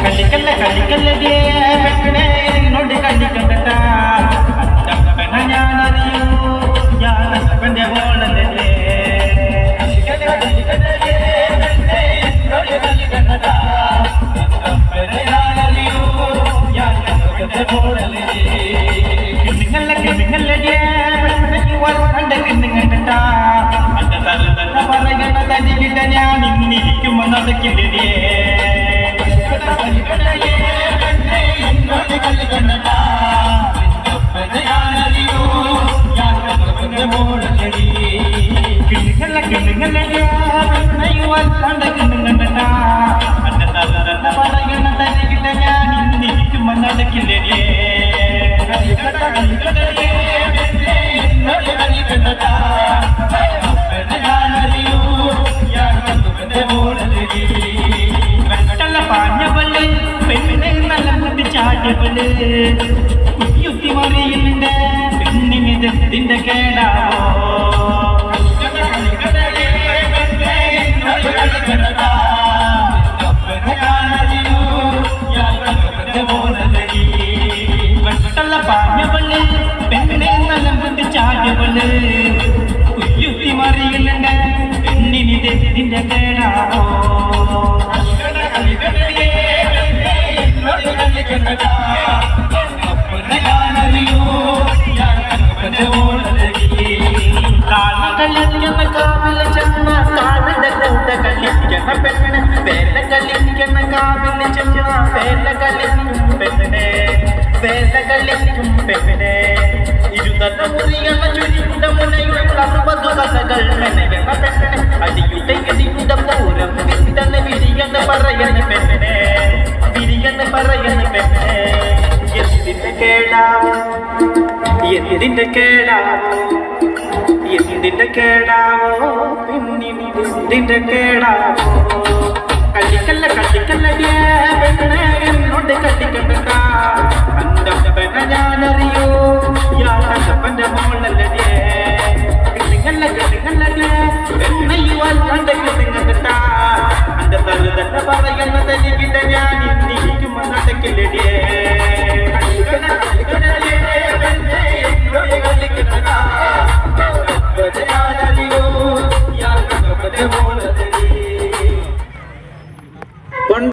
കല്ലിക്കല്ല കല്ലിക്കല്ലേ പെണ്ണെ എന്നോട് കല്ലിക്കണ്ട അന്തപ്പന ഞാനറിയൂ ഞാൻ അപ്പന്റെ മോളല്ലേ കല്ലിക്കല്ല കല്ലിക്കല്ലേ പെണ്ണെ എന്നോട് കല്ലിക്കണ്ട അന്തപ്പന ഞാനറിയൂ ഞാൻ അപ്പന്റെ മോളല്ലേ കിണ്ണുങ്ങല്ലേ പെണ്ണെ വരണ്ട കിണ്ണുങ്ങണ്ട അന്റെ തല പറയണ തനിക്കിട്ട ഞാൻ ഇന്നിരിക്കുമ്പോ നടക്കില്ലേ യുക്തി മറിയുന്നുണ്ട് പെണ്ണിനിതെത്തിന്റെ കേടാവോ വെട്ടല്ല പാഞ്ഞവള് പെണ്ണെ നല്ല ബുദ്ധി ചാടിയവള് യുക്തി മറിയുന്നുണ്ട് പെണ്ണിനിതെത്തിന്റെ കേടാവോ കളിക്കുന്ന കാവിലെ ചെന്ന കാവിലെ കൂട്ട കളിക്കണ പെണ്ണെ വേല കളിക്കണ കാവിലെ ചെന്ന വേല കളിക്കും പെണ്ണെ വേല കളിക്കും പെണ്ണെ ഇരുതത്ത മുറിയുള്ള ചുരുണ്ട മുനയുള്ള 60 കഥകൾ മെനയണ പെണ്ണെ അടിയുടെ ഇടിയുടെ പൂരം വിന്തന വിരിയണ പറയണ പെണ്ണെ വിരിയണ പറയണ പെണ്ണെ എന്തിന്റെ കേടാവോ എന്തിന്റെ കേടാവോ എന്തിന്റെ കേടാവോ പിന്നിന്റെ കേടാവോ കല്ലിക്കല്ല കല്ലിക്കല്ലേ പെണ്ണെ എന്നോട് കല്ലിക്കണ്ട അന്തപ്പന ഞാനറിയ